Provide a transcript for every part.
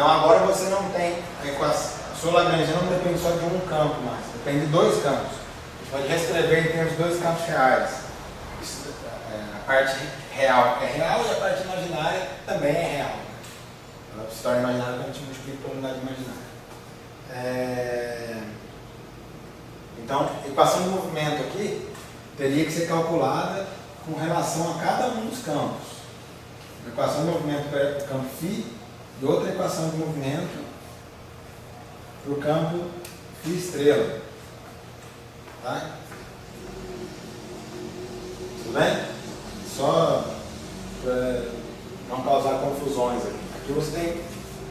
Então agora você não tem a equação, a sua lagrangiana não depende só de um campo mais, depende de dois campos. A gente pode reescrever em termos de dois campos reais. Isso, a parte real é real e a parte imaginária também é real. Ela se torna imaginária quando a gente multiplica por unidade imaginária. Então, a equação de movimento aqui teria que ser calculada com relação a cada um dos campos. Uma equação de movimento para o campo φ e outra equação de movimento para o campo φ estrela. Tá? Tudo bem? Só para não causar confusões aqui. Aqui você tem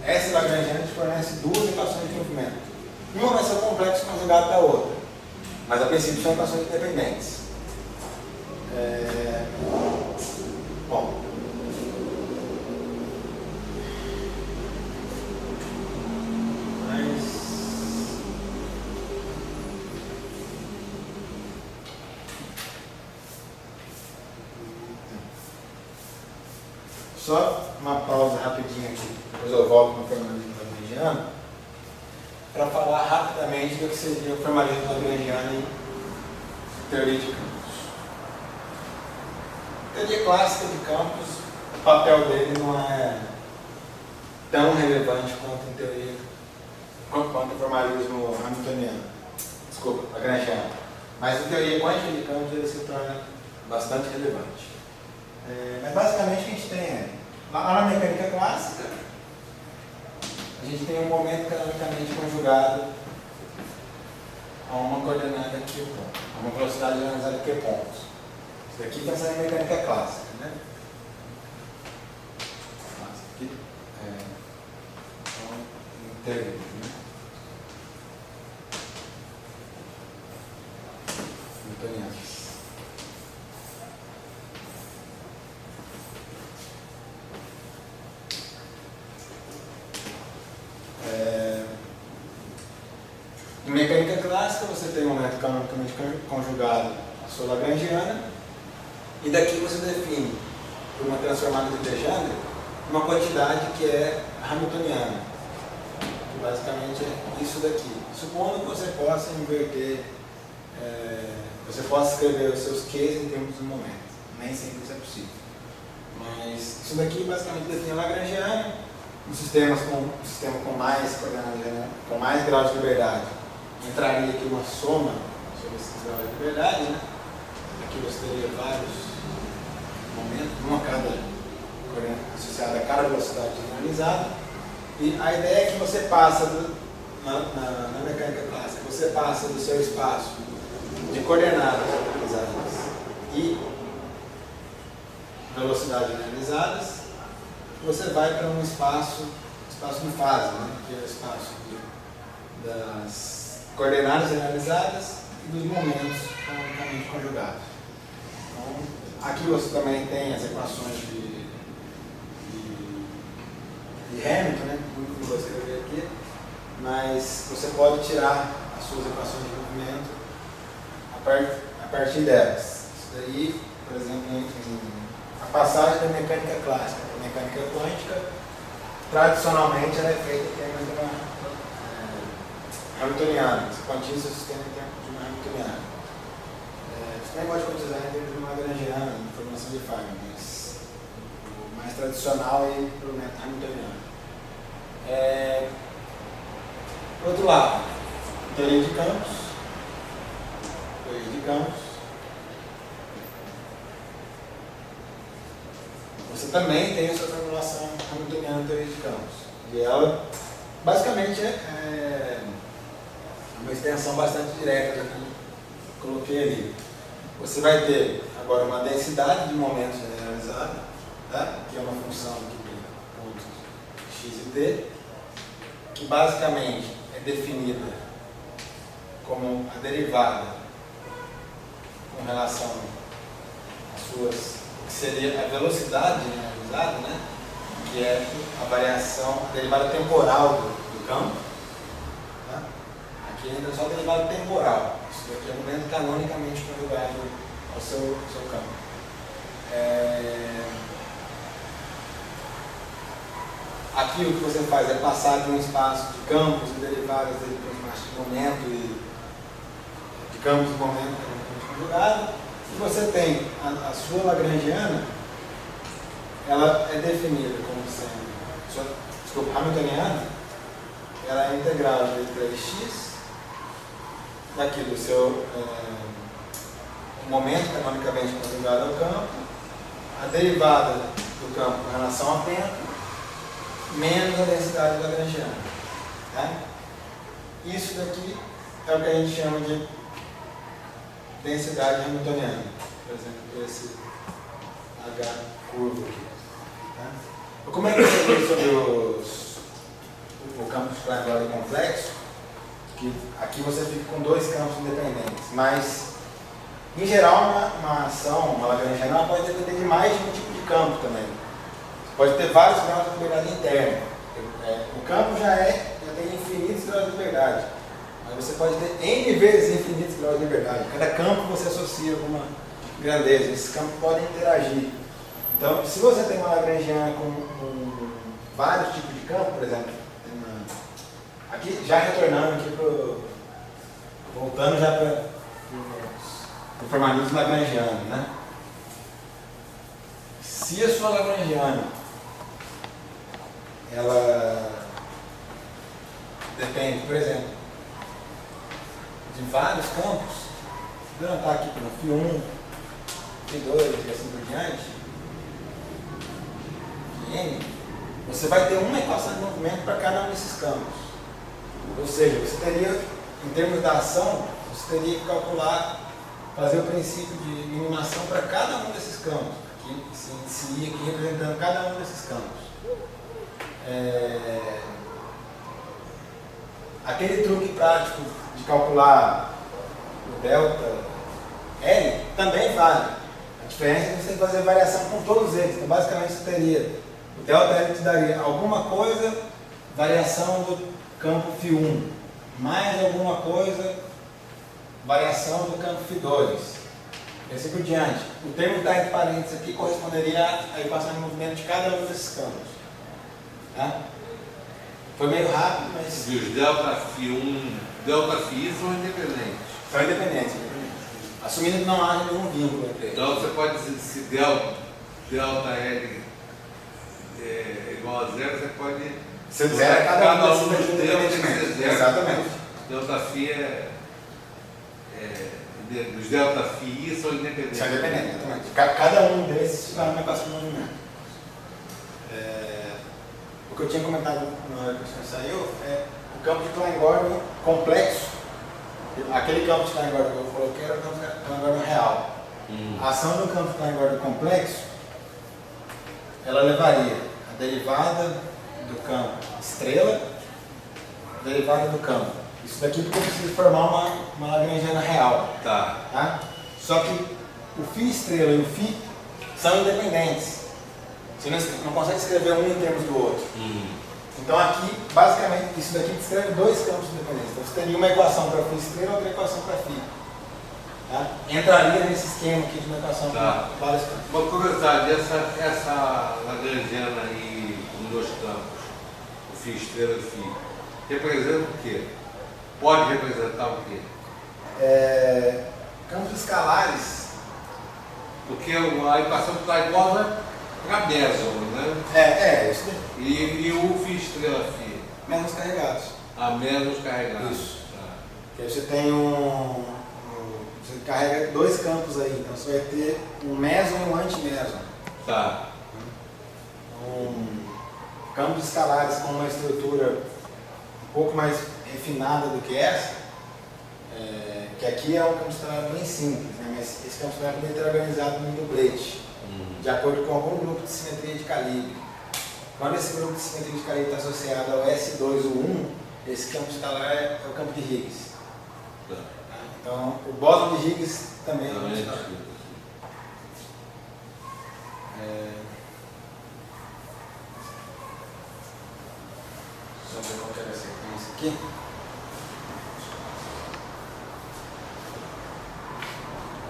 essa lagrangiana que fornece duas equações de movimento. Uma vai ser o complexo conjugado da outra, mas a princípio são equações independentes. Bom. Só uma pausa rapidinho aqui, depois eu volto no formalismo lagrangiano, para falar rapidamente do que seria o formalismo lagrangiano em teoria de campos. Teoria clássica de campos, o papel dele não é tão relevante quanto em teoria, quanto o formalismo hamiltoniano, desculpa, lagrangiano. Mas em teoria quântica de campos ele se torna bastante relevante. Mas basicamente a gente tem, lá na mecânica clássica, a gente tem um momento canonicamente conjugado a uma coordenada Q ponto, a uma velocidade analisada Q pontos. Isso daqui está sendo mecânica clássica, né? Aqui então, teoria, né? Newtonianos. Em mecânica clássica você tem um momento canonicamente conjugado a sua lagrangiana e daqui você define por uma transformada de Legendre uma quantidade que é hamiltoniana, que basicamente é isso daqui. Supondo que você possa inverter, você possa escrever os seus Qs em termos de momento, nem sempre isso é possível. Mas isso daqui basicamente define a lagrangiana. Um sistema com mais coordenadas, com mais graus de liberdade, entraria aqui uma soma sobre esses graus de liberdade, né? Aqui você teria vários momentos, uma cada associada a cada velocidade generalizada. E a ideia é que você passa, na mecânica clássica, você passa do seu espaço de coordenadas generalizadas e velocidades generalizadas, você vai para um espaço de fase, né? Que é o espaço das coordenadas generalizadas e dos momentos canonicamente conjugados. Então, aqui você também tem as equações de Hamilton, né? Não vou escrever aqui, mas você pode tirar as suas equações de movimento a partir delas. Isso daí, por exemplo, a passagem da mecânica clássica para a mecânica quântica, tradicionalmente ela é feita em termos de uma hamiltoniana. Você quantiza o sistema em termos de uma hamiltoniana. Você também pode quantizar em termos de uma lagrangiana, de formação de Feynman, mas o mais tradicional é o método hamiltoniano. Por outro lado, teoria de campos. Você também tem a sua formulação hamiltoniana de teoria de campos. E ela, basicamente, é uma extensão bastante direta do que eu coloquei ali. Você vai ter agora uma densidade de momentos generalizada, tá? Que é uma função aqui de pontos x e t, que basicamente é definida como a derivada com relação às suas, que seria a velocidade generalizada, né? Que é a variação, a derivada temporal do campo. Tá? Aqui entra só a derivada temporal. Isso aqui é um momento canonicamente conjugado ao seu campo. aqui o que você faz é passar de um espaço de campos e derivadas dele para um espaço de momento e de campos e momento conjugado. E você tem a sua lagrangiana, ela é definida como sendo, desculpa, hamiltoniana, ela é integral de 3x daqui do seu momento canonicamente conjugado ao campo, a derivada do campo em relação ao tempo, menos a densidade lagrangiana. Tá? Isso daqui é o que a gente chama de densidade hamiltoniana. Por exemplo, esse H curvo aqui. Tá? Como é que eu falei sobre o campo de Klein-Bode complexo? Que aqui você fica com dois campos independentes, mas em geral uma ação, uma lagrangiana, pode depender de mais de um tipo de campo também. Você pode ter vários graus de liberdade interna. O campo já tem infinitos graus de liberdade. Mas você pode ter N vezes infinitos graus de liberdade. Cada campo você associa alguma grandeza. Esses campos podem interagir. Então, se você tem uma lagrangiana com vários tipos de campo, por exemplo, aqui já retornando aqui voltando já para o formalismo lagrangiano, né? Se a sua lagrangiana ela depende, por exemplo, de vários campos, vou anotar aqui para Φ1, Φ2 e assim por diante, N, você vai ter uma equação de movimento para cada um desses campos. Ou seja, você teria, em termos da ação, você teria que calcular, fazer o princípio de minimação para cada um desses campos. Aqui se inicia aqui representando cada um desses campos. Aquele truque prático de calcular o delta L também vale. A diferença é que você tem que fazer variação com todos eles. Então, basicamente, você teria o delta L te daria alguma coisa, variação do campo Φ1, mais alguma coisa, variação do campo Φ2. E assim por diante. O termo que está entre parênteses aqui corresponderia à equação de movimento de cada um desses campos. Tá? Foi meio rápido, mas... E os delta Φ1, delta Φ são independentes. São independentes. Assumindo que não haja nenhum vínculo entre eles. Então você pode dizer, se delta L é igual a zero, você pode... Você zera cada um dos tempos. Exatamente. Delta Φ os delta Φ são independentes. São independentes, exatamente. Cada um desses vai uma equação de movimento. O que eu tinha comentado na hora que você saiu é o campo de Klein-Gordon complexo. Aquele campo de Klein-Gordon que eu coloquei era o campo de Klein-Gordon real. A ação do campo de Klein-Gordon complexo, ela levaria a derivada do campo estrela, a derivada do campo. Isso daqui porque eu preciso formar uma lagrangiana real. Tá? Só que o φ estrela e o φ são independentes. Você não consegue escrever um em termos do outro. Então aqui, basicamente, isso daqui descreve dois campos independentes. Então você teria uma equação para φ estrela e outra equação para φ. Tá? Entraria nesse esquema aqui de uma equação para vários campos. Uma curiosidade, essa lagrangiana aí com dois campos, o φ estrela e o φ, representa o quê? Pode representar o quê? Campos escalares. Porque a equação está igual para Meson, né? Isso daí. E o φ estrela φ? Menos carregados. Menos carregado. Isso. Que aí você tem você carrega dois campos aí, então você vai ter um meson e um anti-meson. Tá. Campos escalares com uma estrutura um pouco mais refinada do que essa, que aqui é um campo escalar bem simples, né? Mas esse campo escalar poderia ter organizado num dublete, de acordo com algum grupo de simetria de calibre. Quando esse grupo de simetria de calibre está associado ao S2 ou 1, esse campo escalar é o campo de Higgs. Tá. Então, o bóson de Higgs também é um escalar. Só ver qual que era a sequência aqui.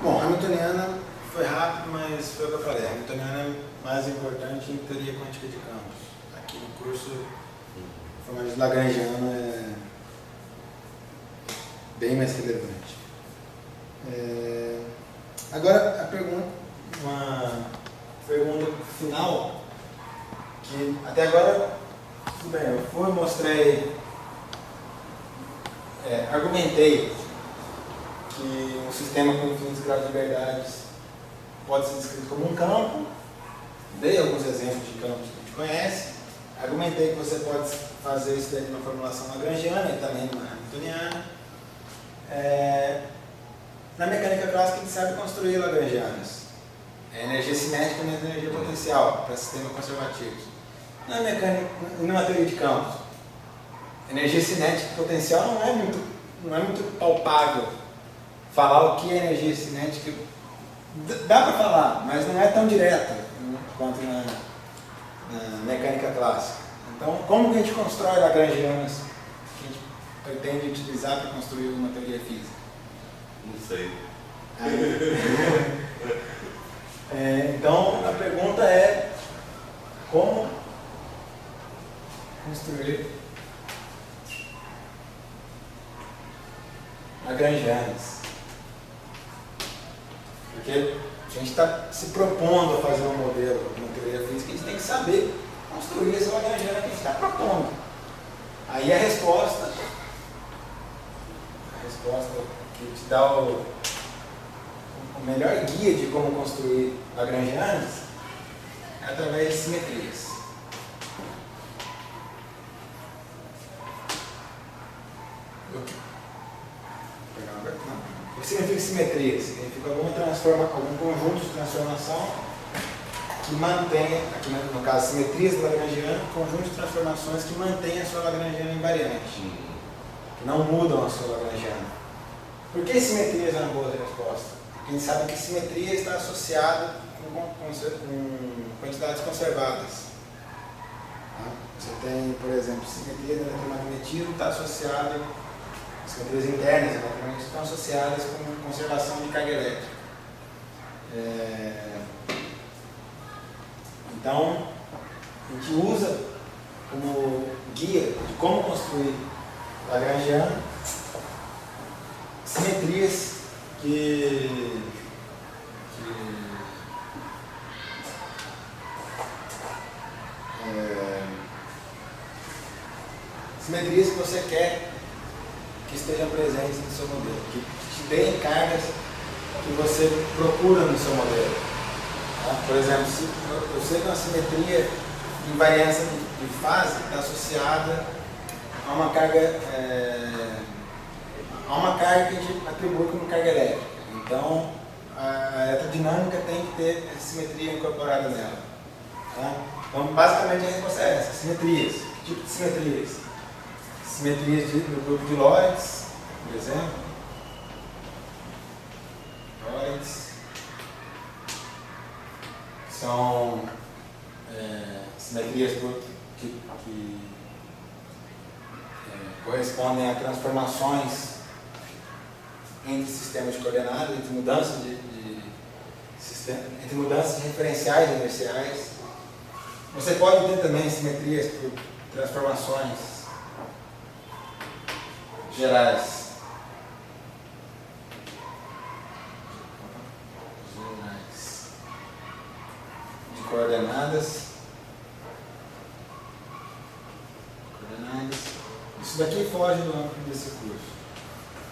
Bom, hamiltoniana foi rápido, mas foi o que eu falei. A hamiltoniana é mais importante em teoria quântica de campos. Aqui no curso, a forma de Lagrangiano é bem mais relevante. Agora, uma pergunta final, que até agora, tudo bem, eu mostrei, argumentei que um sistema com infinitos graus de liberdades pode ser descrito como um campo, dei alguns exemplos de campos que a gente conhece, argumentei que você pode fazer isso daí numa formulação lagrangiana e também numa hamiltoniana. Na mecânica clássica a gente sabe construir lagrangianas. Energia cinética e energia potencial para sistemas conservativos. Na mecânica, numa teoria de campos, energia cinética e potencial não é muito palpável. Falar o que é energia cinética dá para falar, mas não é tão direta quanto na mecânica clássica. Então, como que a gente constrói lagrangianas que a gente pretende utilizar para construir uma teoria física? Não sei. Então, a pergunta é como construir lagrangianas. Porque a gente está se propondo a fazer um modelo, uma teoria física, a gente tem que saber construir essa lagrangiana que a gente está propondo. Aí a resposta que te dá o melhor guia de como construir lagrangianas é através de simetrias. O que significa simetria? Significa algum conjunto de transformação que mantenha, aqui no caso simetrias do lagrangiano, conjunto de transformações que mantém a sua lagrangiana invariante, que não mudam a sua lagrangiana. Por que simetrias é uma boa resposta? Porque a gente sabe que simetria está associada com quantidades conservadas. Você tem, por exemplo, simetria do eletromagnetismo está associada, simetrias internas do eletromagnetismo estão associadas com conservação de carga elétrica. Então, a gente usa como guia de como construir lagrangiano simetrias simetrias que você quer que estejam presentes no seu modelo, que te deem cargas que você procura no seu modelo. Por exemplo, se eu sei que uma simetria de invariância de fase está associada a uma carga que a gente atribui como carga elétrica. Então, a eletrodinâmica tem que ter essa simetria incorporada nela. Então, basicamente a resposta é essa: simetrias. Que tipo de simetrias? Simetrias do grupo de Lorentz, por exemplo. Lorentz são simetrias que correspondem a transformações entre sistemas de coordenadas, entre mudanças entre mudanças referenciais e inerciais. Você pode ter também simetrias por transformações gerais. De coordenadas. Isso daqui foge do âmbito desse curso.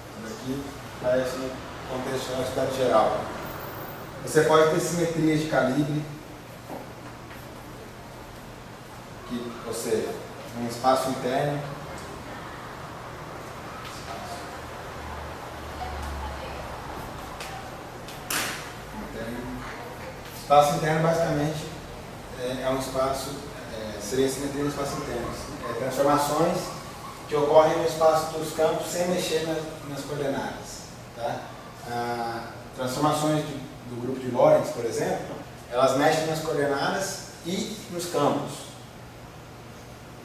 Isso daqui parece no contexto da cidade geral. Você pode ter simetrias de calibre, ou seja, um espaço interno. Espaço interno basicamente é um espaço, seria simetria no espaço interno. Transformações que ocorrem no espaço dos campos sem mexer nas coordenadas. Tá? Transformações do grupo de Lorentz, por exemplo, elas mexem nas coordenadas e nos campos.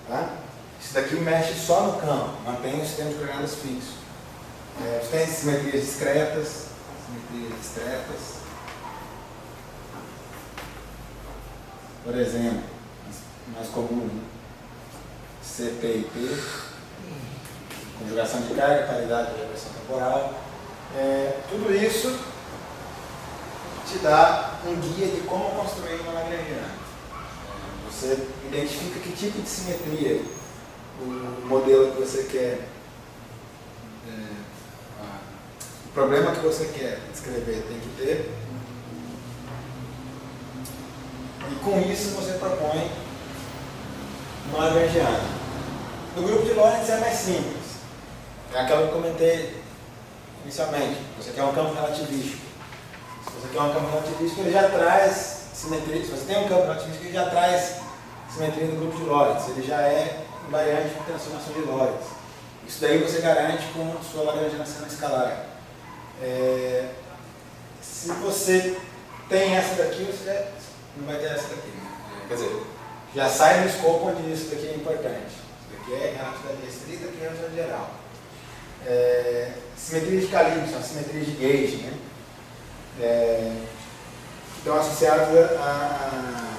Tá? Isso daqui mexe só no campo, mantém o sistema de coordenadas fixo. Você tem simetrias discretas, por exemplo, mais comum, né? CP e P, conjugação de carga, paridade de reversão temporal. Tudo isso te dá um guia de como construir uma lagrangiana. Você identifica que tipo de simetria o modelo que você quer, o problema que você quer descrever tem que ter, e com isso você propõe uma lagrangiana. No grupo de Lorentz é mais simples, é aquela que eu comentei inicialmente. Você quer um campo relativístico. Se você quer um campo relativístico, ele já traz simetria. Se você tem um campo relativístico, ele já traz simetria no grupo de Lorentz. Ele já é invariante de transformação de Lorentz. Isso daí você garante com a sua lagrangiana escalar. Se você tem essa daqui, você já não vai ter essa daqui. Quer dizer, já sai do escopo onde isso daqui é importante. Isso daqui é relatividade restrita, aqui é relatividade geral. Simetria de calibre, são simetrias de gauge, né? Estão associadas a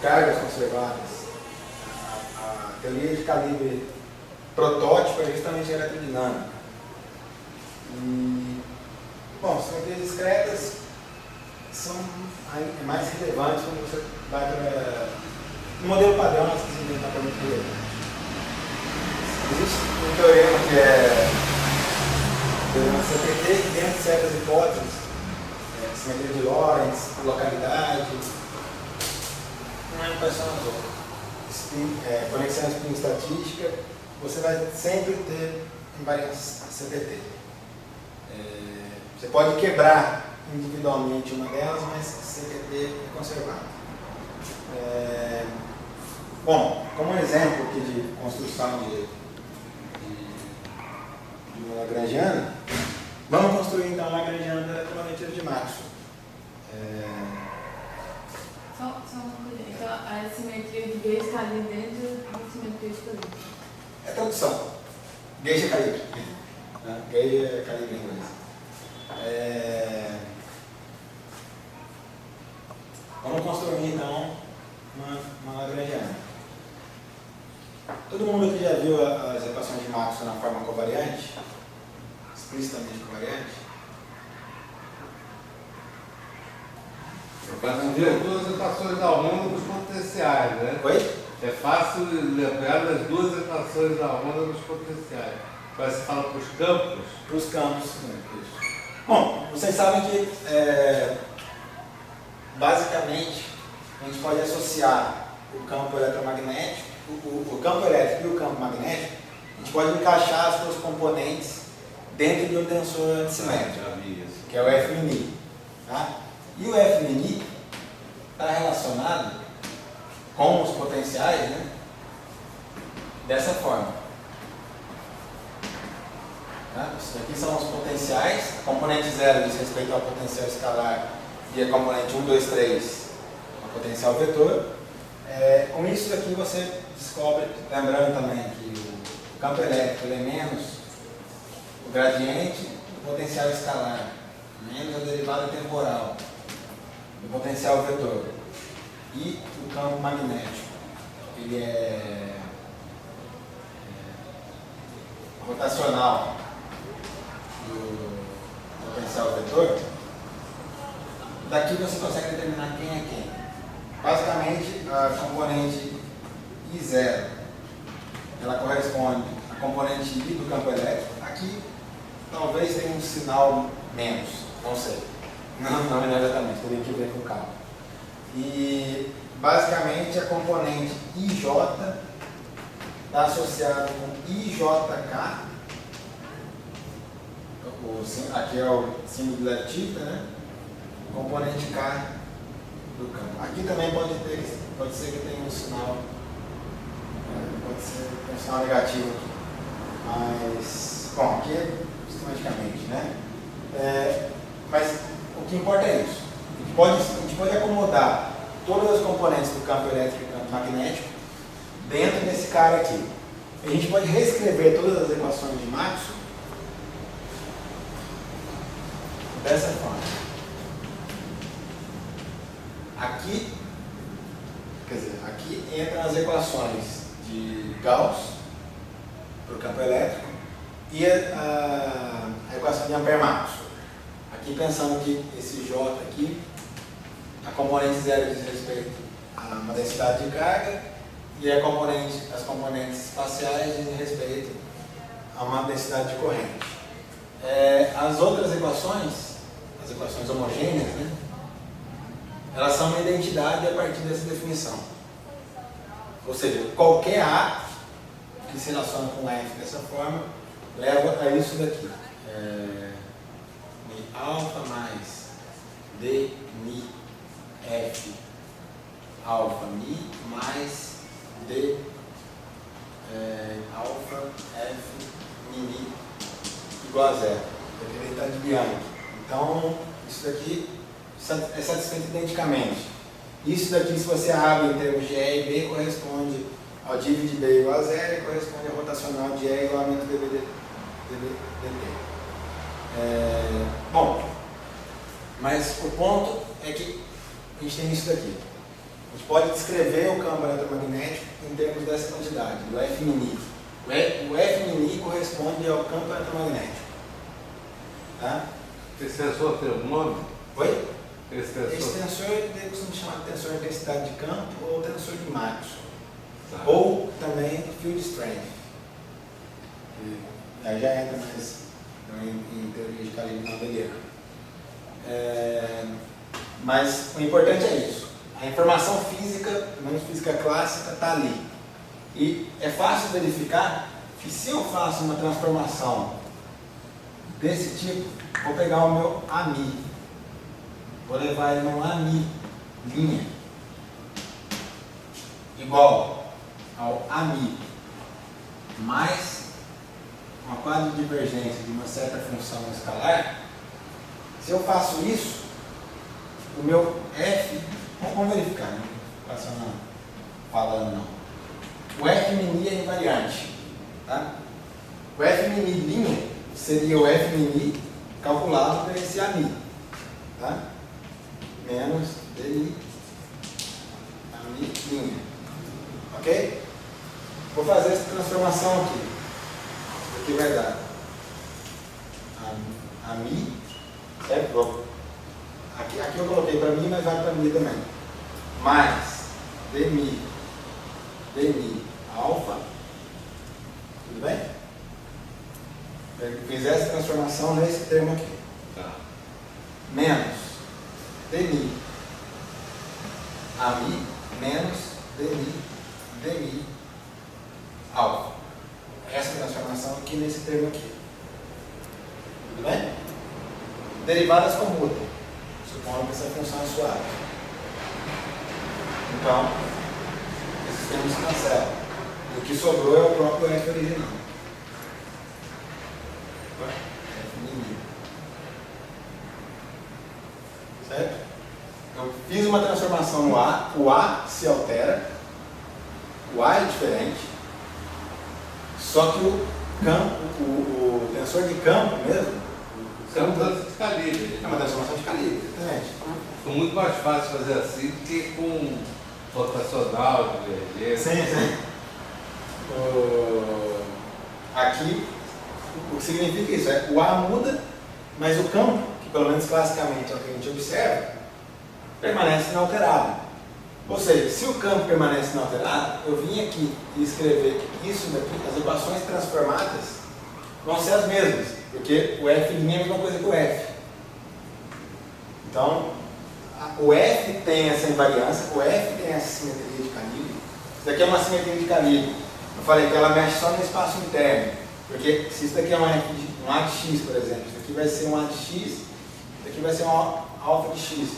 cargas conservadas. A teoria de calibre protótipo é justamente a eletrodinâmica. Bom, simetrias discretas são mais relevantes quando você vai para... No modelo padrão, elas precisam estar muito relevantes. Existe um teorema que é o teorema CPT, que dentro de certas hipóteses, simetria de Lorentz, localidade, não é quais são as outras. Conexão spin-estatística, você vai sempre ter invariância CPT. Você pode quebrar individualmente uma delas, mas CPT é conservado. Bom, como um exemplo aqui de construção de uma lagrangiana, vamos construir então a lagrangiana da eletromagnetismo de Maxwell. Só uma coisa. Então, a simetria de gauge está ali dentro da simetria de calibre. É tradução. Gauge é calibre. Gauge é calibre em inglês. Vamos construir então uma lagrangiana. Todo mundo aqui já viu as equações de Maxwell na forma covariante? Explicitamente covariante? É fácil ver duas equações da onda dos potenciais, né? Oi? É fácil lembrar das duas equações da onda dos potenciais. Quando você fala para os campos? Para os campos, isso. Bom, vocês sabem que basicamente a gente pode associar o campo eletromagnético, o campo elétrico e o campo magnético, a gente pode encaixar as suas componentes dentro de um tensor antissimétrico, que é o F-mini. Tá? E o F-mini está relacionado com os potenciais, né, dessa forma. Tá? Isso aqui são os potenciais, a componente 0 diz respeito ao potencial escalar e a componente 1, 2, 3 ao potencial vetor. Com isso aqui você descobre, lembrando também que o campo elétrico é menos o gradiente do potencial escalar, menos a derivada temporal do potencial vetor. E o campo magnético, ele é rotacional do potencial vetor. Daqui você consegue determinar quem é quem. Basicamente, a componente I0, ela corresponde à componente I do campo elétrico. Aqui, talvez tenha um sinal menos, não sei. Não é exatamente, teria que ver com calma. E, basicamente, a componente IJ está associada com IJK. Aqui é o símbolo de Leftifter, né? Componente K do campo. Aqui também pode ser que tenha um sinal, pode ser que tenha um sinal negativo aqui. Mas, bom, aqui é sistematicamente, né? Mas o que importa é isso. A gente pode acomodar todas as componentes do campo elétrico e do campo magnético dentro desse cara aqui. A gente pode reescrever todas as equações de Maxwell dessa forma. Aqui, quer dizer, aqui entram as equações de Gauss para o campo elétrico e a equação de Ampère-Maxwell. Aqui pensando que esse J aqui, a componente zero diz respeito a uma densidade de carga e as componentes espaciais dizem respeito a uma densidade de corrente. As outras equações, as equações homogêneas, né, elas são uma identidade a partir dessa definição. Ou seja, qualquer A que se relaciona com F dessa forma leva a isso daqui. Mi alfa mais D mi F alfa mi mais D alfa F mi igual a zero. Aqui está de Bianchi. Então, isso daqui é satisfeito identicamente. Isso daqui, se você abre em termos de E e B, corresponde ao div de B igual a zero e corresponde ao rotacional de E igual a menos dB dt. Bom, mas o ponto é que a gente tem isso daqui. A gente pode descrever o campo eletromagnético em termos dessa quantidade, do F mini. O F mini corresponde ao campo eletromagnético. Tá? Esse tensor tem um nome? Oi? Esse Esse tensor? tensor ele costuma chamar de tensor de intensidade de campo ou tensor de Maxwell. Tá. Ou também field strength. Aí já entra mais em teoria de calibre mendeliano. Mas o importante é isso. A informação física, pelo menos física clássica, está ali. E é fácil verificar que se eu faço uma transformação desse tipo, vou pegar o meu AMI, vou levar ele num AMI linha, igual ao AMI, mais uma quadrodivergência de uma certa função escalar. Se eu faço isso, o meu F, vamos verificar, não passa não falando não. O F mini é invariante, tá? O F mini linha seria o F mini calculado por esse AMI, tá? Menos DI AMI linha, ok? Vou fazer essa transformação aqui. Isso aqui vai dar AMI, certo? Aqui eu coloquei para mim, mas vai para mim também. Mais DMI alfa, tudo bem? Eu fiz essa transformação nesse termo aqui. Tá. Menos DMI AMI menos DMI alfa. Essa transformação aqui nesse termo aqui. Tudo bem? Derivadas comutam, supondo que essa função é suave. Então, esses termos se cancelam. O que sobrou é o próprio F original. F mini. Certo? Eu fiz uma transformação no A, o A se altera, o A é diferente, só que o tensor de campo mesmo, Isso é uma mudança de calibre. é uma transformação de calibre, exatamente. Foi muito mais fácil fazer assim do que com rotacional, divergência. Sim. Aqui, o que significa isso? O A muda, mas o campo, que pelo menos classicamente é o que a gente observa, permanece inalterado. Ou seja, se o campo permanece inalterado, eu vim aqui e escrever isso daqui, as equações transformadas vão ser as mesmas, porque o F é a mesma coisa que o F. Então, o F tem essa invariância, o F tem essa simetria de calibre. Isso daqui é uma simetria de calibre. Eu falei que ela mexe só no espaço interno, porque se isso daqui é um A de X, por exemplo, isso aqui vai ser um A de X, isso aqui vai ser um alfa de X.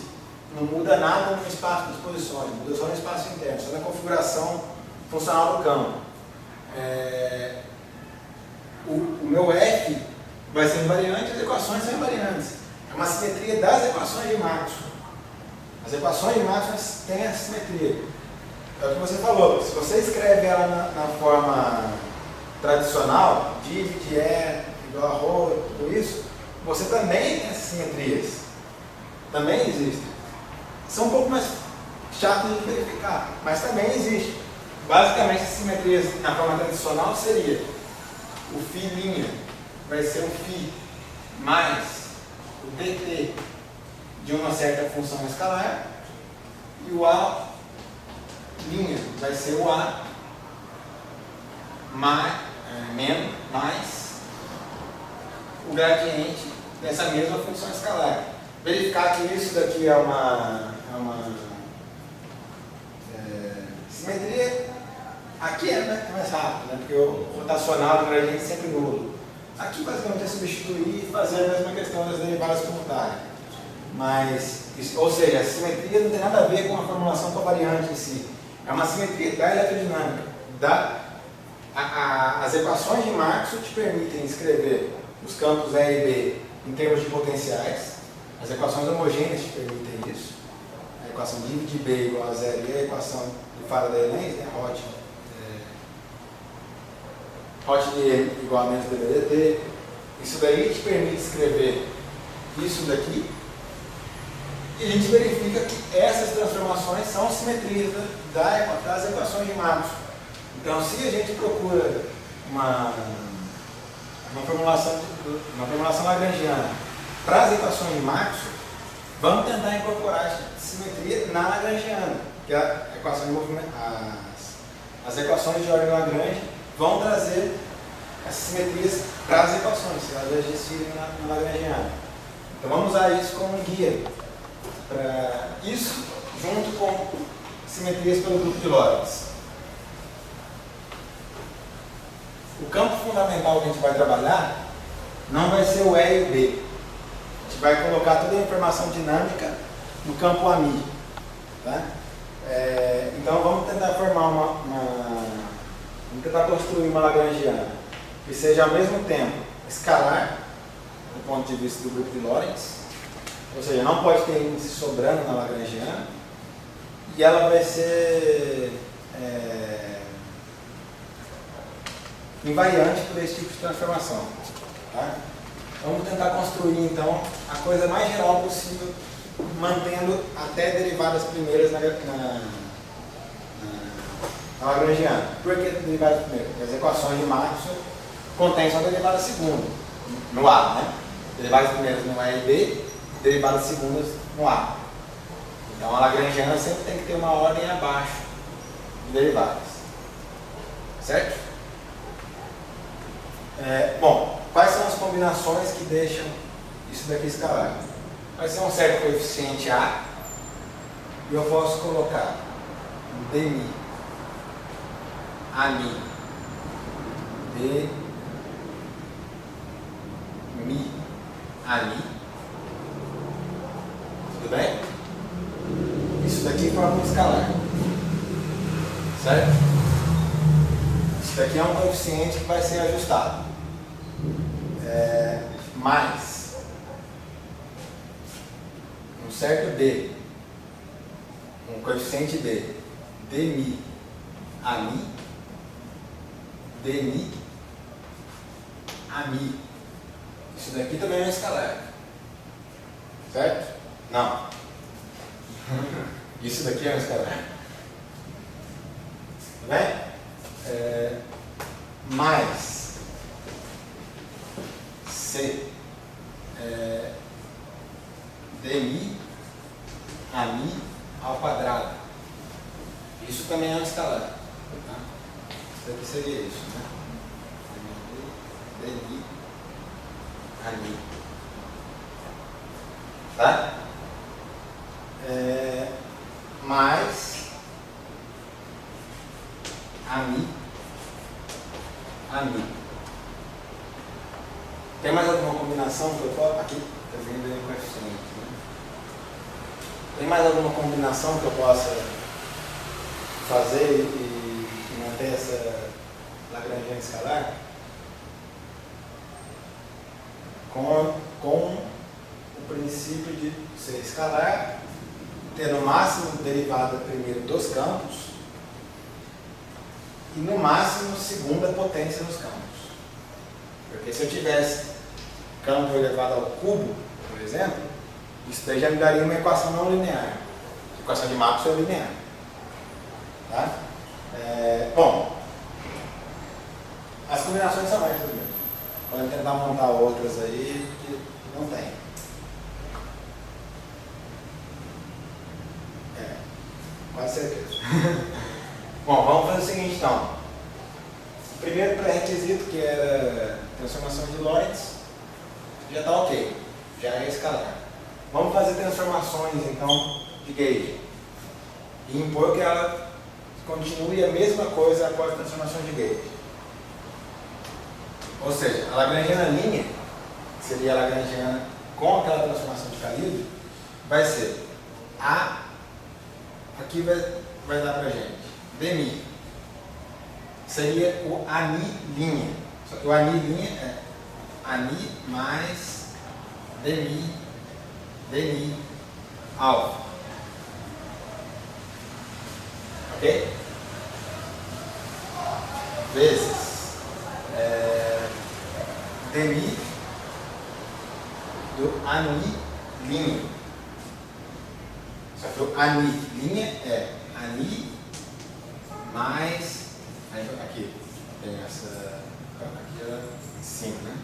Não muda nada no espaço das posições, muda só no espaço interno, só na configuração funcional do campo. O meu F vai ser invariante, as equações são invariantes. É uma simetria das equações de Maxwell. As equações de Maxwell têm essa simetria. É o que você falou, se você escreve ela na forma tradicional, div de E igual a ρ, tudo isso, você também tem essas simetrias. Também existem. São um pouco mais chatos de verificar, mas também existe. Basicamente, as simetrias na forma tradicional seria o φ' vai ser o φ mais o dt de uma certa função escalar e o A' vai ser o A mais o gradiente dessa mesma função escalar. Verificar que isso daqui é uma simetria, aqui é mais rápido, né? Porque o rotacional do gradiente é sempre nulo. Aqui basicamente é substituir e fazer a mesma questão das derivadas comutárias. Mas, ou seja, a simetria não tem nada a ver com a formulação covariante em si. É uma simetria da eletrodinâmica. As equações de Maxwell te permitem escrever os campos E e B em termos de potenciais. As equações homogêneas te permitem isso. A equação de I de B igual a zero e a equação de Faraday-Lenz, né, Hot de M igual a menos dBdt. Isso daí te permite escrever isso daqui. E a gente verifica que essas transformações são simetrias das equações de Maxwell. Então, se a gente procura uma formulação lagrangiana para as equações de Maxwell, vamos tentar incorporar essa simetria na lagrangiana, que a equação de movimento, as equações de ordem Lagrange vão trazer essas simetrias para as equações, se elas existirem na lagrangiana. Então, vamos usar isso como um guia para isso, junto com simetrias pelo grupo de Lorentz. O campo fundamental que a gente vai trabalhar não vai ser o E e o B. A gente vai colocar toda a informação dinâmica no campo AMI. Tá? Então vamos tentar formar vamos tentar construir uma lagrangiana que seja ao mesmo tempo escalar, do ponto de vista do grupo de Lorentz, ou seja, não pode ter índice sobrando na lagrangiana, e ela vai ser invariante por esse tipo de transformação. Tá? Vamos tentar construir então a coisa mais geral possível, mantendo até derivadas primeiras na lagrangiana. Por que derivadas primeiras? Porque as equações de Maxwell contêm só derivada segunda, no A, né? Derivadas primeiras no E e B, derivadas segundas no A. Então a lagrangiana sempre tem que ter uma ordem abaixo de derivadas. Certo? Bom, quais são as combinações que deixam isso daqui escalar? Vai ser um certo coeficiente A, e eu posso colocar um dmi, ami, dmi, ami. Tudo bem? Isso daqui forma um escalar. Certo? Isso daqui é um coeficiente que vai ser ajustado. Mais um certo D, um coeficiente D, dmi, ami, dmi, ami. Isso daqui também é um escalar. Certo? Não. Isso daqui é um escalar. Tudo bem? Mais C dmi ami ao quadrado. Isso também é um escalar. Tá? Isso daqui seria isso, né? Dmi ami. Tá? Mais ami ami. Tem mais alguma combinação que eu posso? Aqui está vendo aí o coeficiente. Né? Tem mais alguma combinação que eu possa fazer e manter essa lagrangiana escalar? Com o princípio de ser escalar, ter no máximo derivada primeiro dos campos e no máximo segunda potência nos campos. Porque se eu tivesse campo elevado ao cubo, por exemplo, isso daí já me daria uma equação não linear. A equação de Maxwell é linear. Tá? Bom, as combinações são mais do mesmo. Podem tentar montar outras aí que não tem. Quase certeza. Bom, vamos fazer o seguinte então. O primeiro pré-requisito, que era transformação de Lorentz, já está ok, já é escalar. Vamos fazer transformações então de gauge e impor que ela continue a mesma coisa após a transformação de gauge. Ou seja, a lagrangiana linha, que seria a lagrangiana com aquela transformação de calibre, vai ser A, aqui vai dar pra gente, dmi, seria o ani linha, só que o ani linha é ani mais dmi alfa, ok? Vezes dmi do ani linha. Só que o ani linha é ani mais. Aqui tem essa. Aqui era 5, né?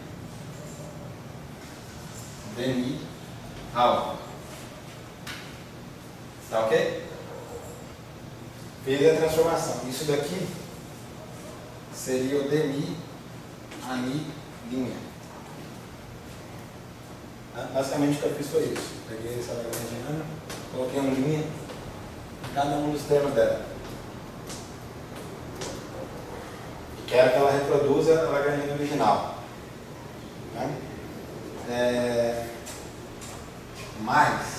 dmi alfa. Tá ok? Fiz a transformação. Isso daqui seria o dmi ani linha. Basicamente o que eu fiz foi isso. Peguei essa lagrangiana, coloquei uma linha em cada um dos termos dela. E quero que ela reproduza a lagrangiana original. Né? Mais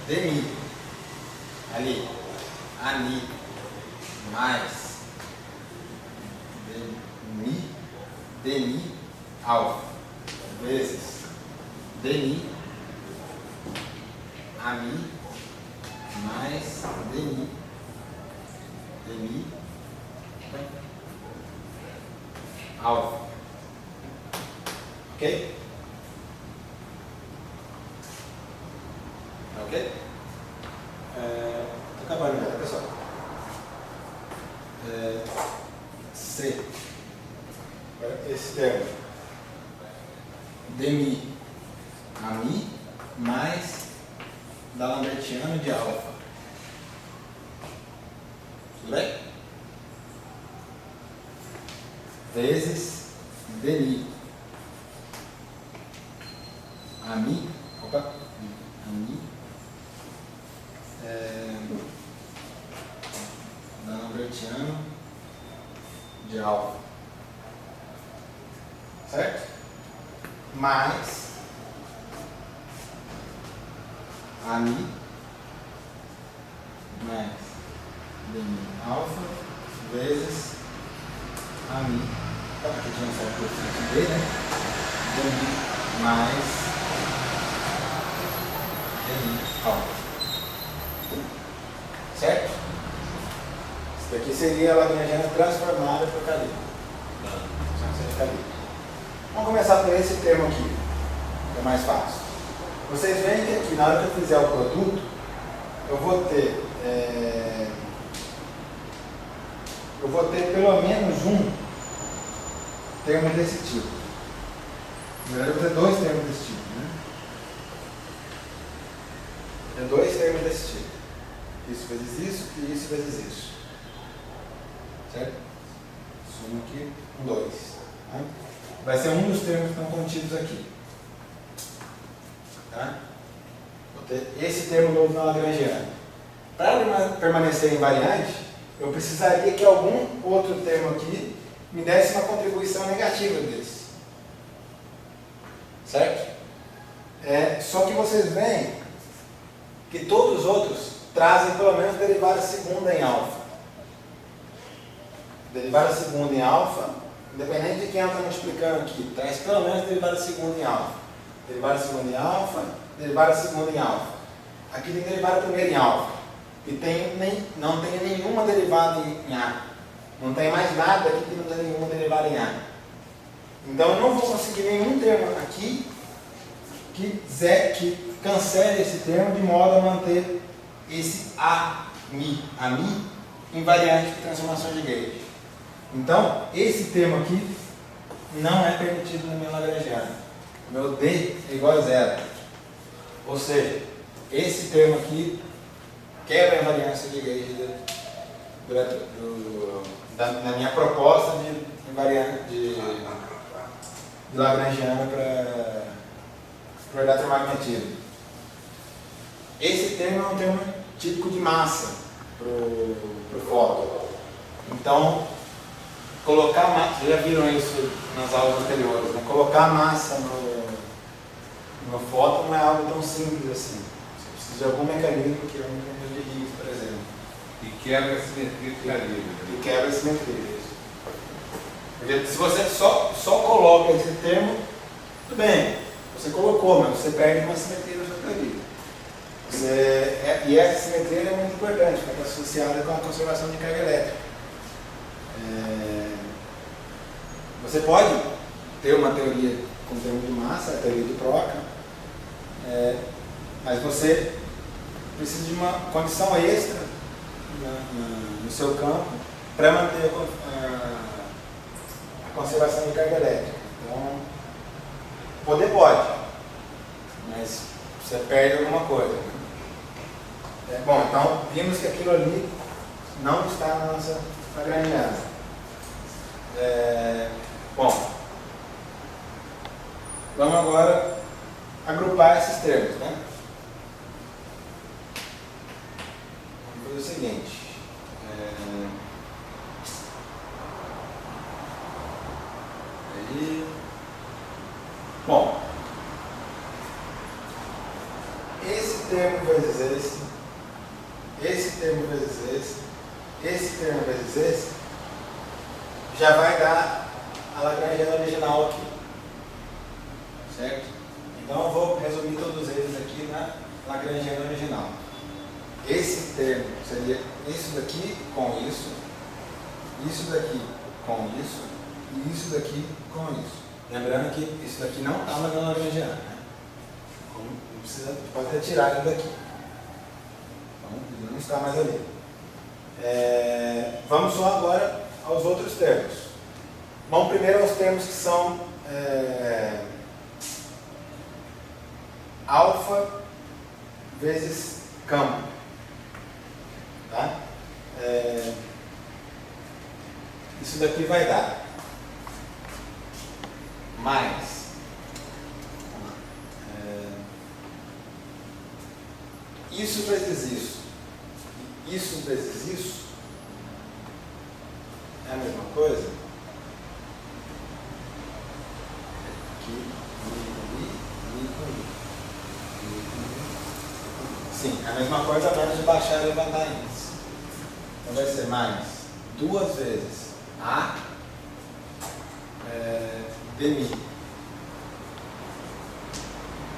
dmi ali ani mais dmi alfa vezes dmi ami mais dmi alfa. Ok? Ok? Estou acabando já, pessoal. C. Esse termo. Dmi ami mais da Lambertiana de alfa. Tudo bem? Vezes dmi ami da Lambertiano de alfa, certo? Mais ami mais dmi alfa vezes ami, aqui tinha só o coeficiente d, né? Dmi mais dmi alfa. Certo? Isso daqui seria a lagrangiana transformada por calibre. Vamos começar por esse termo aqui, que é mais fácil. Vocês veem que aqui, na hora que eu fizer o produto, eu vou ter pelo menos um termo desse tipo. Na verdade, eu vou ter dois termos desse tipo. Né? Vou ter dois termos desse tipo. Isso vezes isso e isso vezes isso. Certo? Soma aqui com 2. Tá? Vai ser um dos termos que estão contidos aqui. Tá? Vou ter esse termo novo na lagrangiana. Para permanecer invariante, eu precisaria que algum outro termo aqui me desse uma contribuição negativa desse. Certo? Só que vocês veem que todos os outros trazem pelo menos derivada segunda em alfa. Derivada segunda em alfa, independente de quem ela está multiplicando aqui, traz pelo menos derivada segunda em alfa. Derivada segunda em alfa, derivada segunda em alfa. Aqui tem derivada primeira em alfa. E não tem nenhuma derivada em A. Não tem mais nada aqui que não tem nenhuma derivada em A. Então eu não vou conseguir nenhum termo aqui que cancele esse termo de modo a manter esse AMI invariante de transformação de gauge. Então, esse termo aqui não é permitido na minha lagrangiana. Meu D é igual a zero. Ou seja, esse termo aqui quebra a invariância de gauge na minha proposta de invariância de lagrangiana para o eletromagnetismo. Esse termo é um termo típico de massa para o fóton. Então, colocar massa, já viram isso nas aulas anteriores, né? Colocar massa no fóton não é algo tão simples assim. Você precisa de algum mecanismo que é um mecanismo de Higgs, por exemplo. E quebra a simetria de Calibre. E quebra a simetria. Porque se você só coloca esse termo, tudo bem, você colocou, mas você perde uma simetria na sua teoria. E essa simetria é muito importante, porque está associada com a conservação de carga elétrica. Você pode ter uma teoria com termo de massa, a teoria de troca, mas você precisa de uma condição extra no seu campo para manter a conservação de carga elétrica. Então, poder pode, mas você perde alguma coisa. Bom, então vimos que aquilo ali não está na nossa lagrangiana. Bom, vamos agora agrupar esses termos, né? Vamos fazer o seguinte. Bom, esse termo vezes esse termo vezes esse termo vezes esse, já vai dar a lagrangiana original aqui, certo? Então eu vou resumir todos eles aqui na lagrangiana original. Esse termo seria isso daqui com isso daqui com isso e isso daqui com isso. Lembrando que isso daqui não está na lagrangiana, né? Não precisa, pode até tirar ele daqui. Então, ele não está mais ali. Vamos só agora aos outros termos. Vamos primeiro aos termos que são alfa vezes campo. Tá? Isso daqui vai dar mais isso vezes isso vezes isso é a mesma coisa. Aqui, sim, é a mesma coisa, menos de baixar e levantar índice. Então vai ser mais duas vezes A dmi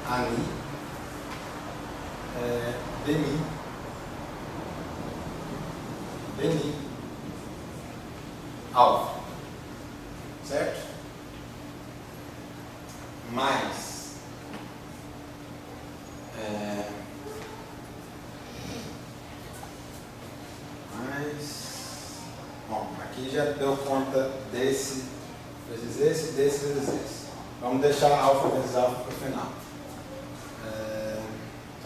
ani dmi alfa, certo? Mais bom, aqui já deu conta desse vezes esse, desse vezes esse. Vamos deixar alfa vezes alfa para o final.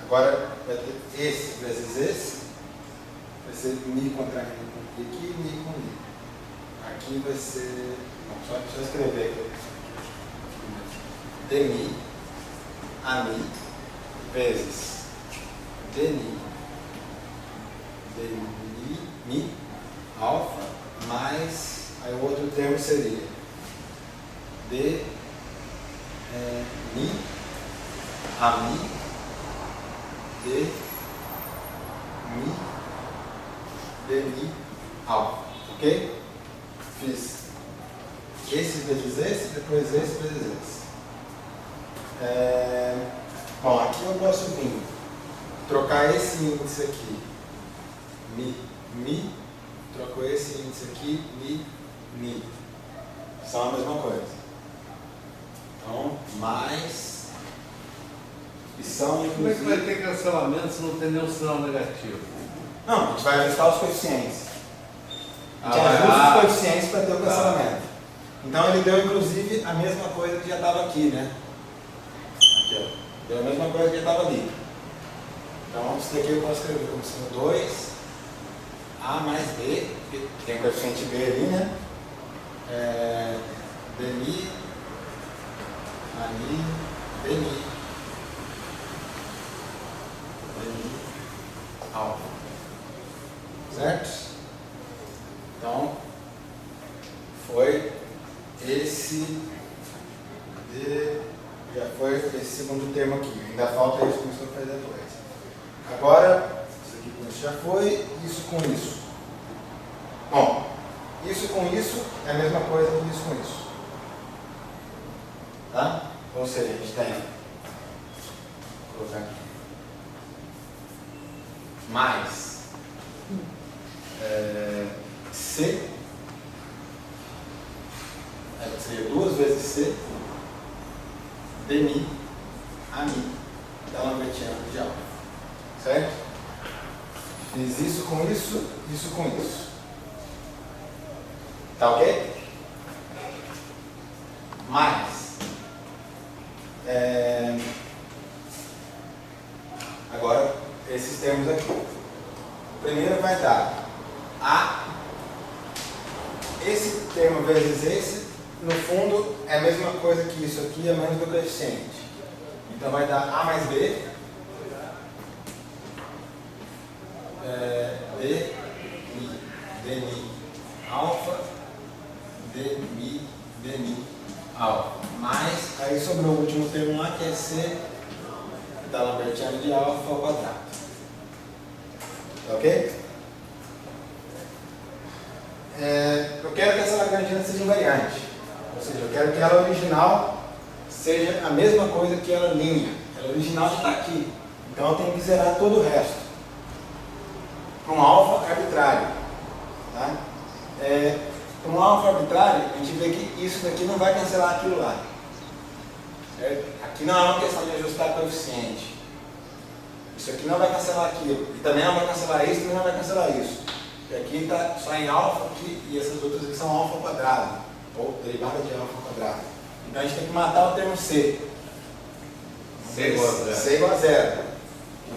Agora vai ter esse vezes esse. Vai ser mi contra mi com mi aqui, mi com mi. Aqui vai ser... Bom, só deixa eu escrever aqui. Dmi, ami, vezes dni, mi, alfa, mais... Aí o outro termo seria d, mi, ami, d, mi, dmi, alfa, ok? Fiz esse vezes esse, depois esse vezes esse. Bom, aqui eu posso vir trocar esse índice aqui, mi, troco esse índice aqui, mi. São a mesma coisa. Então, mais E são, Como é que vai inclusive... ter cancelamento se não tem nenhum sinal negativo? Não, a gente vai ajustar os coeficientes. A gente Ah, ajusta ah, os coeficientes para ter o tá. cancelamento. Então ele deu, inclusive, a mesma coisa que já estava aqui, né? Aqui, ó. Deu a mesma coisa que já estava ali. Então, isso daqui eu posso escrever como sendo 2A mais B, porque tem o coeficiente B ali, né? Dmi, ani, dmi, alfa. Certo? Então, foi esse já foi esse segundo termo aqui. Ainda falta isso que você vai fazer depois. Agora, isso aqui com isso já foi, isso com isso. Bom, isso com isso é a mesma coisa que isso com isso. Tá? Ou seja, a gente tem, vou colocar aqui, mais C, seria 2 vezes C, dmi, ami, da Lambertiana de alfa. Certo? Fiz isso com isso, isso com isso. Tá ok? Mais. Agora, esses termos aqui. O primeiro vai dar A. Esse termo vezes esse, no fundo, é a mesma coisa que isso aqui, é menos do coeficiente. Então vai dar A mais B. Dmi alfa, dmi alfa, mais, aí sobrou o último termo lá, que é C da Lambertiana de alfa ao quadrado. Ok? Eu quero que essa Lagrangiana seja invariante, ou seja, eu quero que ela original seja a mesma coisa que ela linha. Ela original já está aqui, então eu tenho que zerar todo o resto para um alfa arbitrário. Tá? Para um alfa arbitrário, a gente vê que isso daqui não vai cancelar aquilo lá. Certo? Aqui não é uma questão de ajustar coeficiente. Isso aqui não vai cancelar aquilo. E também não vai cancelar isso, também não vai cancelar isso. E aqui está só em alfa aqui, e essas outras aqui são alfa ao quadrado, ou derivada de alfa ao quadrado. Então a gente tem que matar o termo C. C igual a zero. C igual a zero.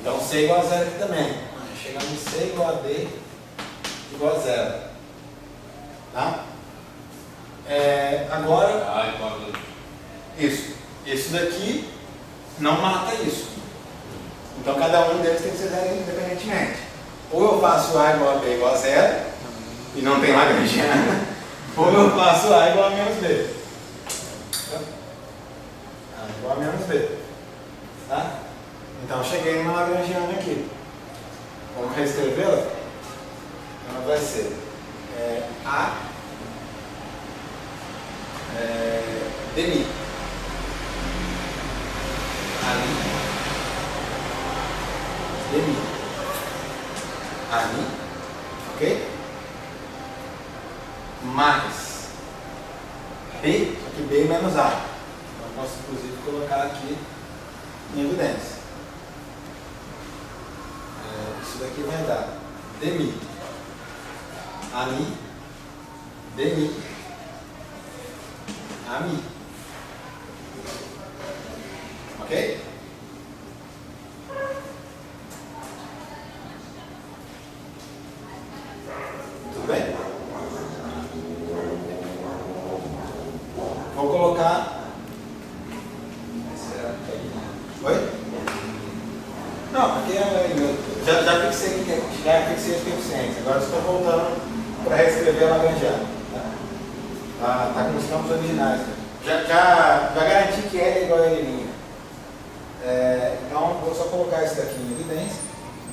Então C igual a zero aqui também. Chegamos em C igual a D igual a zero. Tá? Agora, isso daqui não mata isso. Então cada um deles tem que ser zero independentemente. Ou eu faço A igual a B igual a zero, e não tem Lagrangiana, ou eu faço A igual a menos B. A igual a menos B. Tá? Então cheguei numa Lagrangiana aqui. Vamos reescrevê-la? Ela vai ser A dmi ali dmi ali, ok? Mais B, só que B menos A. Então eu posso inclusive colocar aqui em evidência. Isso daqui vai dar dmi ali dmi ami. Ok? Tudo bem? Vou colocar. Oi? Não, aqui já fixei os coeficientes. Agora estou voltando para reescrever a Lagrangiana. Tá com os campos originais. Já garanti que L é igual a L'. Então vou só colocar isso daqui em evidência.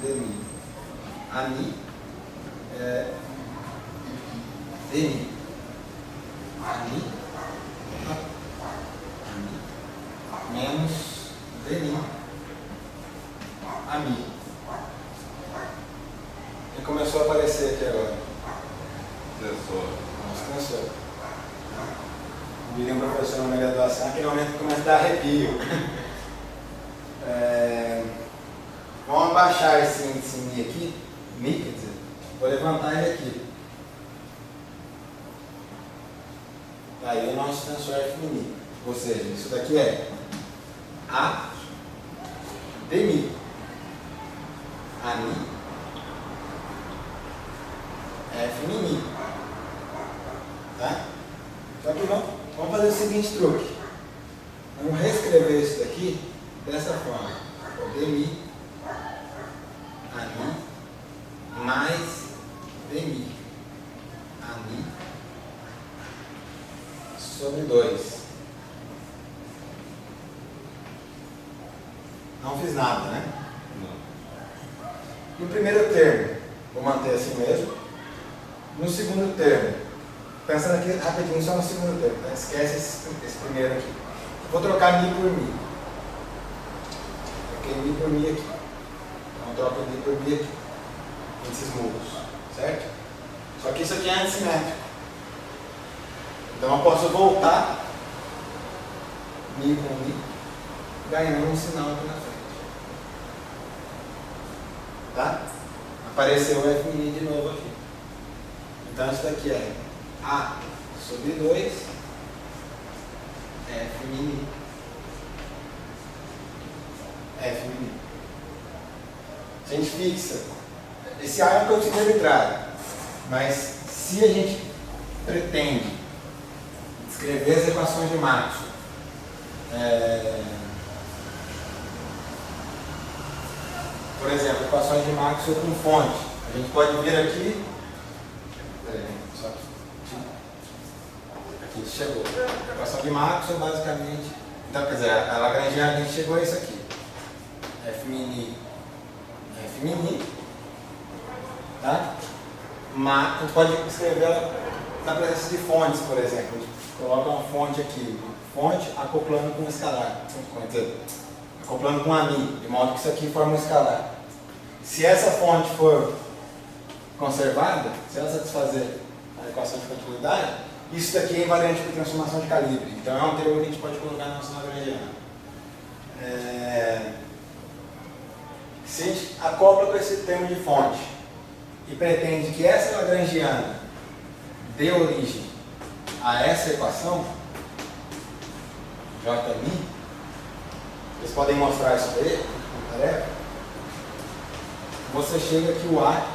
Dmi ani dmi ani menos dmi ami. E começou a aparecer aqui agora. Tensor. Virei um professor na minha graduação, aquele momento que começa a dar arrepio. baixar esse índice Mi aqui, quer dizer, vou levantar ele aqui. Aí o nosso tensor F Mi. Ou seja, isso daqui é A de Mi. A Mi. F Mi. Tá? Só que vamos fazer o seguinte truque. Vamos reescrever isso daqui dessa forma. De Mi. A Mi. Mais de Mi. A Mi. Sobre 2. Não fiz nada, né? Não. No primeiro termo, vou manter assim mesmo. No segundo termo, pensando aqui rapidinho só no segundo termo, tá? Esquece esse primeiro aqui. Vou trocar Mi por Mi. Troquei Mi por Mi aqui. Então troco Mi por Mi aqui. Índices mudos, certo? Só que isso aqui é antissimétrico. Então eu posso voltar Mi com Mi, ganhando um sinal aqui na frente. Tá? Apareceu o F Mi de novo aqui. Então isso daqui é A sobre 2 F Mi. F Mi. A gente fixa. Esse A é um quantidade arbitrário. Mas se a gente pretende escrever as equações de Maxwell, por exemplo, equações de Maxwell com fonte, a gente pode vir aqui, só aqui chegou. A equação de Maxwell basicamente, então quer dizer, a Lagrangiana a gente chegou a isso aqui, F mini, tá? Mas a gente pode escrever ela na presença de fontes, por exemplo. A gente coloca uma fonte aqui, fonte acoplando com um escalar, quer dizer, acoplando com um ami, de modo que isso aqui forma um escalar. Se essa fonte for conservada, se ela satisfazer a equação de continuidade, isso daqui é invariante por transformação de calibre. Então é um termo que a gente pode colocar na nossa Lagrangiana. Se a gente acopla com esse termo de fonte e pretende que essa Lagrangiana dê origem a essa equação, Jmi, vocês podem mostrar isso aí, na tarefa, você chega que o A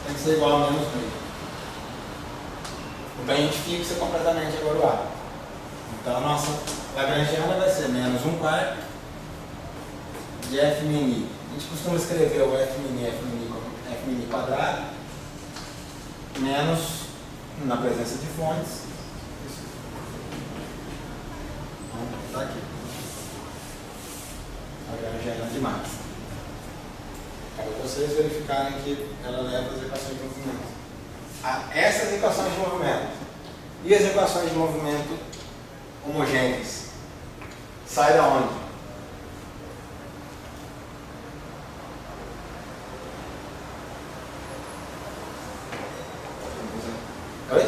tem que ser igual a menos meio. Então a gente fixa completamente agora o A. Então a nossa Lagrangiana vai ser menos 1/4 de F mini. A gente costuma escrever o F mini como F mini quadrado, menos, na presença de fontes, está aqui. Lagrangiana de Max. Para vocês verificarem que ela leva as equações de movimento. Essas equações de movimento e as equações de movimento homogêneas saem da onde? Oi?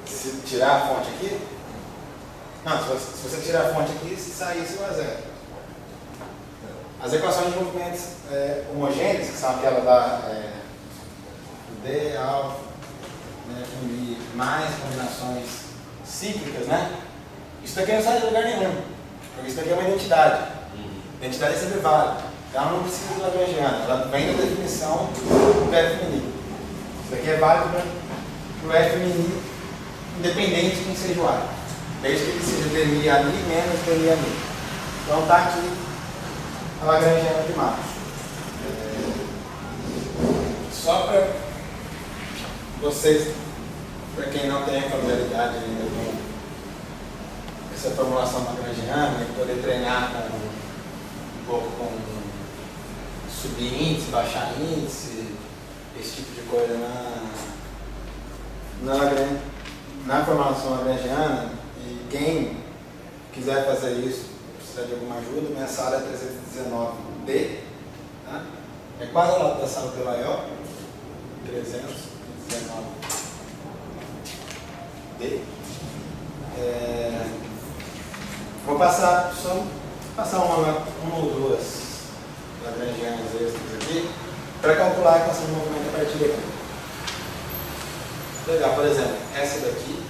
Se tirar a fonte aqui? Não, se você tirar a fonte aqui, se sair, isso vai zero. As equações de movimentos homogêneos, que são aquela da D, alfa, né, mais combinações cíclicas, né? Isso daqui não sai de lugar nenhum, porque isso daqui é uma identidade. A identidade é sempre válida. Ela não precisa de Lagrangiana, ela vem da definição do F mini. Isso daqui é válido para o F mini, independente de quem seja o A. Desde que ele seja dmi a mi menos dmi a mi. Então está aqui a Lagrangiana de Maxwell. Só para vocês, para quem não tem familiaridade ainda com essa formulação lagrangiana, e poder treinar um pouco com subir índice, baixar índice, esse tipo de coisa na formulação lagrangiana, e quem quiser fazer isso, precisar de alguma ajuda, minha sala é 319D, tá? É quase ao lado da sala do Laiol, 319D. Vou passar uma ou duas lagrangianas extras aqui, para calcular a equação de movimento a partir daqui. Vou pegar, por exemplo, essa daqui.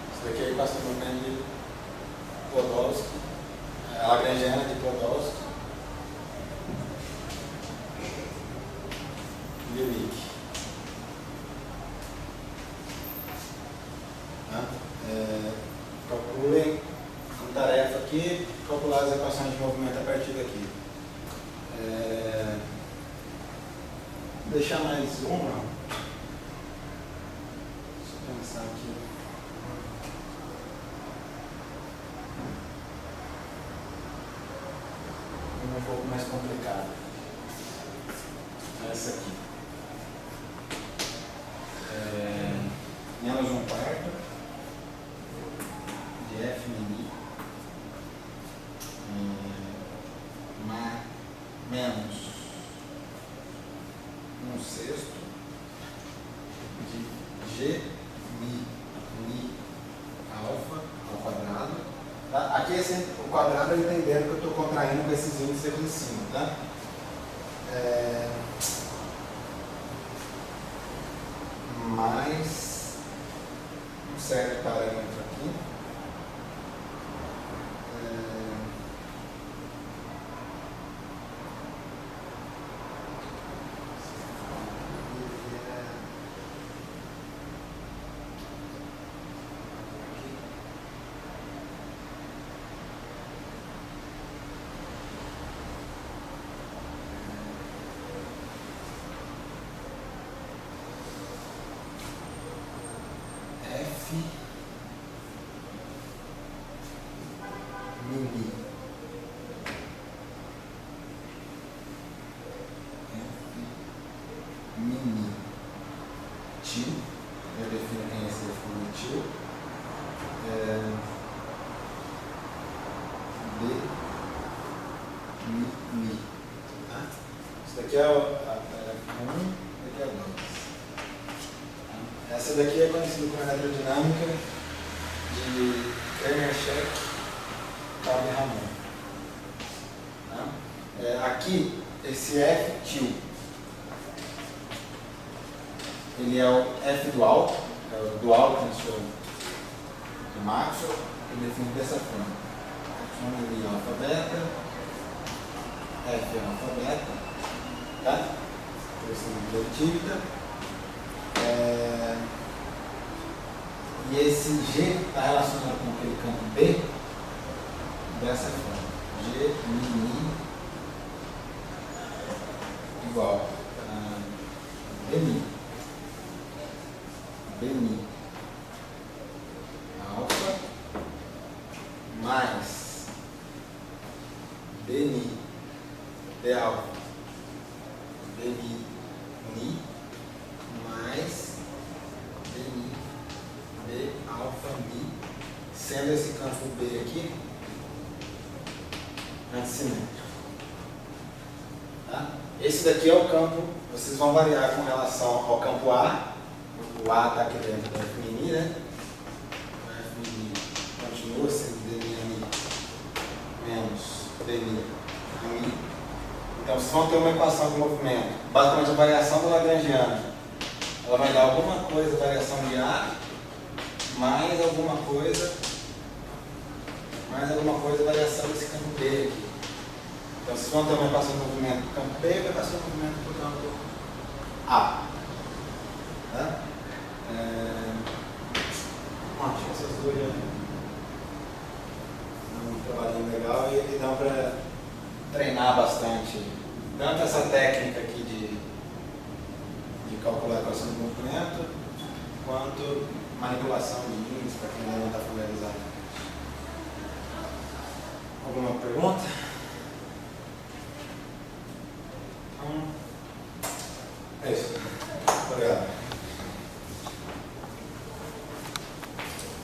Isso daqui é a equação de movimento de Podolsky, a lagrangiana de Podolsky e Wick. Calculem uma tarefa aqui, calcular as equações de movimento a partir daqui. Vou deixar mais uma. Deixa eu pensar aqui. Um pouco mais complicado. Essa aqui. Menos um quarto de F mini menos um sexto de G mi alfa ao quadrado. Tá? Aqui o quadrado é entendendo que eu estou contraindo com esses índices aqui em cima. Tá? Mais um certo parâmetro aqui. F mini tio, eu defino quem é esse defino tio, D mi, tá? Isso daqui é a tarefa 1, isso daqui é 2. Essa daqui é conhecida como eletrodinâmica de Kramer-Shek e Ramon. Tá? Aqui, esse F tio, ele é o F dual, é o dual do Maxwell, que define dessa forma. Ele é alfa beta, F é alfa beta, tá? Por esse e esse G está relacionado com aquele campo B dessa forma. G mini igual a Bmi alfa mais Bni de alfa Bni ni mais Bni B alfa mi, sendo esse campo B aqui antissimétrico. Tá? Esse daqui é o campo, vocês vão variar com relação ao campo A. O A está aqui dentro do F mini, né? O F mini continua sendo Dmi menos Dmi a mi. Então vocês vão ter uma equação de movimento, basicamente a variação do lagrangiano. Ela vai dar alguma coisa, variação de A, mais alguma coisa, variação desse campo B aqui. Então vocês vão ter uma equação de movimento do campo B e uma equação de movimento do campo A. Tá? Acho que essas duas já dão um trabalhinho legal e dão para treinar bastante. Tanto essa técnica aqui de calcular a equação de movimento, quanto manipulação de índices para quem ainda não está familiarizado. Alguma pergunta?